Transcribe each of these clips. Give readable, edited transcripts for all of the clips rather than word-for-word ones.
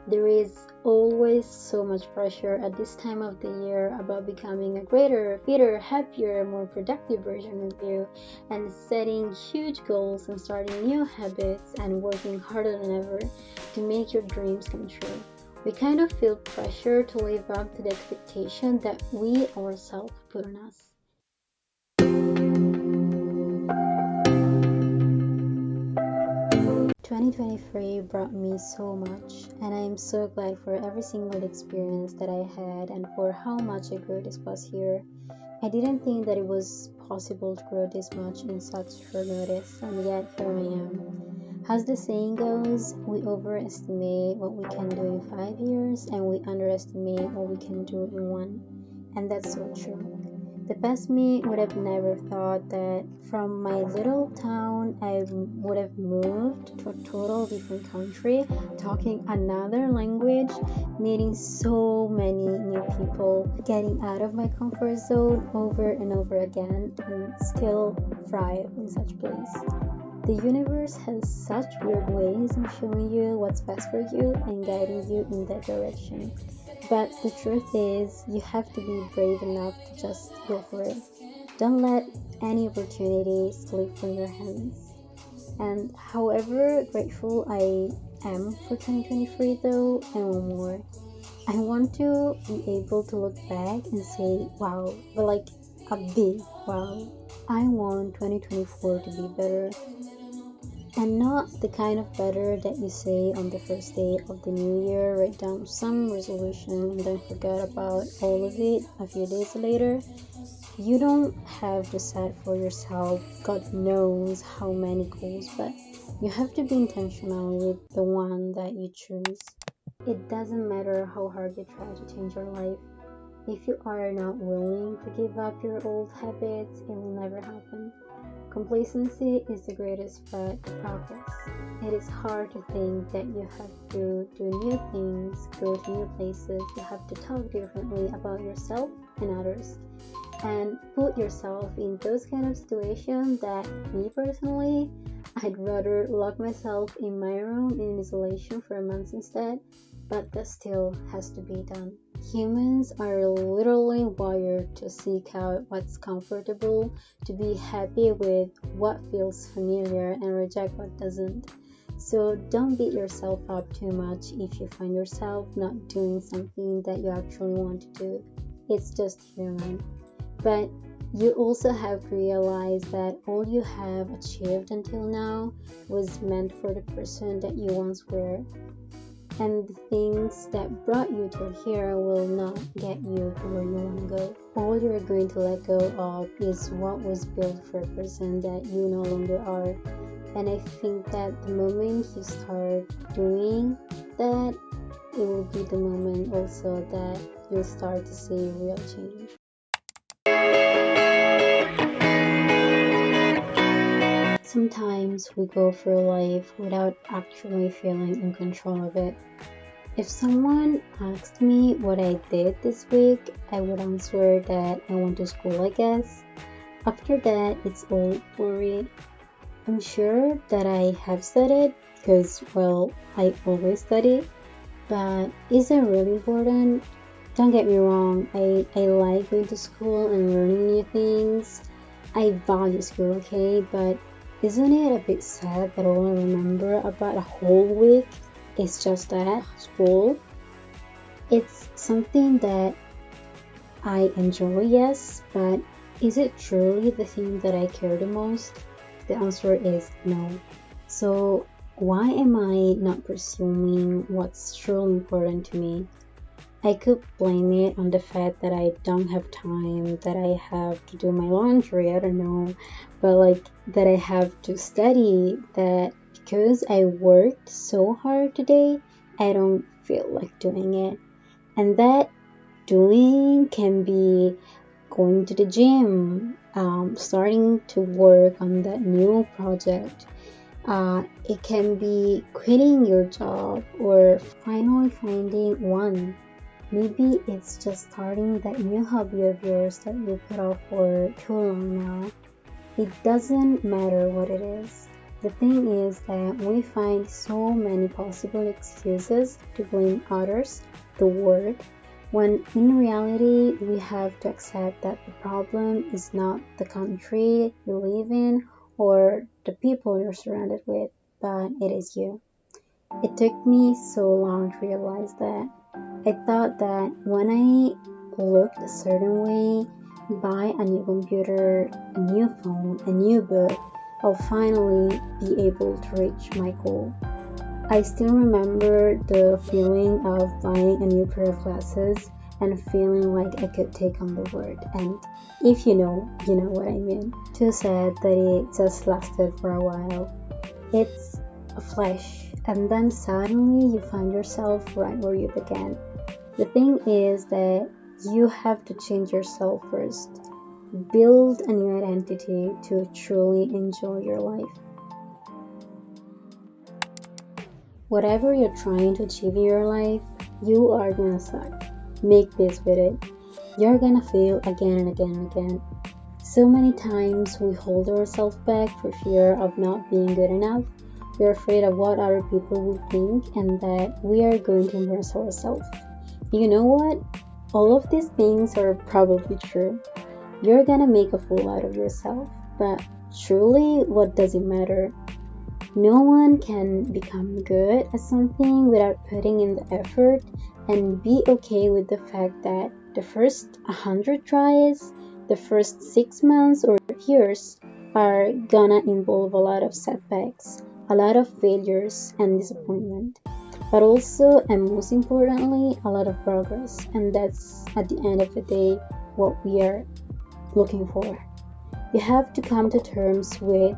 There is always so much pressure at this time of the year about becoming a greater, fitter, happier, more productive version of you, and setting huge goals and starting new habits and working harder than ever to make your dreams come true. We kind of feel pressure to live up to the expectation that we ourselves put on us. 2023 brought me so much, and I am so glad for every single experience that I had and for how much I grew this past year. I didn't think that it was possible to grow this much in such short notice, and yet here I am. As the saying goes, we overestimate what we can do in 5 years and we underestimate what we can do in one. And that's so true. The past me would have never thought that from my little town I would have moved to a total different country, talking another language, meeting so many new people, getting out of my comfort zone over and over again, and still thrive in such place. The universe has such weird ways of showing you what's best for you and guiding you in that direction. But the truth is, you have to be brave enough to just go for it. Don't let any opportunity slip from your hands. And however grateful I am for 2023 though, and one more. I want to be able to look back and say, wow, but like a big wow. I want 2024 to be better. And not the kind of better that you say on the first day of the new year, write down some resolution and then forget about all of it a few days later. You don't have to set for yourself God knows how many goals, but you have to be intentional with the one that you choose. It doesn't matter how hard you try to change your life. If you are not willing to give up your old habits, it will never happen. Complacency is the greatest threat to progress. It is hard to think that you have to do new things, go to new places, you have to talk differently about yourself and others, and put yourself in those kind of situations that me personally, I'd rather lock myself in my room in isolation for a month instead, but that still has to be done. Humans are literally wired to seek out what's comfortable, to be happy with what feels familiar and reject what doesn't. So don't beat yourself up too much if you find yourself not doing something that you actually want to do. It's just human. But you also have to realize that all you have achieved until now was meant for the person that you once were. And the things that brought you to here will not get you to where you want to go. All you're going to let go of is what was built for a person that you no longer are. And I think that the moment you start doing that, it will be the moment also that you'll start to see real change. Sometimes we go through life without actually feeling in control of it. If someone asked me what I did this week, I would answer that I went to school, I guess. After that, it's all blurry. I'm sure that I have studied because, well, I always study. But is it really important? Don't get me wrong, I like going to school and learning new things. I value school, okay, but isn't it a bit sad that all I remember about a whole week is just that, school? It's something that I enjoy, yes, but is it truly the thing that I care the most? The answer is no. So why am I not pursuing what's truly important to me? I could blame it on the fact that I don't have time, that I have to do my laundry, I don't know, but like that I have to study, that because I worked so hard today, I don't feel like doing it. And that doing can be going to the gym, starting to work on that new project. It can be quitting your job or finally finding one. Maybe it's just starting that new hobby of yours that you put off for too long now. It doesn't matter what it is. The thing is that we find so many possible excuses to blame others, the world, when in reality we have to accept that the problem is not the country you live in or the people you're surrounded with, but it is you. It took me so long to realize that. I thought that when I looked a certain way, buy a new computer, a new phone, a new book, I'll finally be able to reach my goal. I still remember the feeling of buying a new pair of glasses and feeling like I could take on the world. And if you know what I mean. Too sad that it just lasted for a while. It's a flash, and then suddenly you find yourself right where you began. The thing is that you have to change yourself first. Build a new identity to truly enjoy your life. Whatever you're trying to achieve in your life, you are gonna suck. Make peace with it. You're gonna fail again and again and again. So many times we hold ourselves back for fear of not being good enough. We're afraid of what other people will think and that we are going to embarrass ourselves. You know what? All of these things are probably true. You're gonna make a fool out of yourself, but truly, what does it matter? No one can become good at something without putting in the effort, and be okay with the fact that the first 100 tries, the first 6 months or years are gonna involve a lot of setbacks, a lot of failures and disappointment, but also and most importantly, a lot of progress. And that's at the end of the day what we are looking for. You have to come to terms with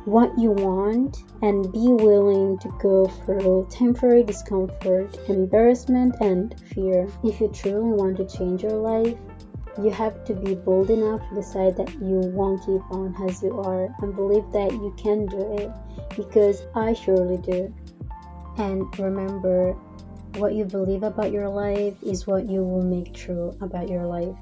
what you want and be willing to go through temporary discomfort, embarrassment, and fear. If you truly want to change your life, you have to be bold enough to decide that you won't keep on as you are and believe that you can do it, because I surely do. And remember, what you believe about your life is what you will make true about your life.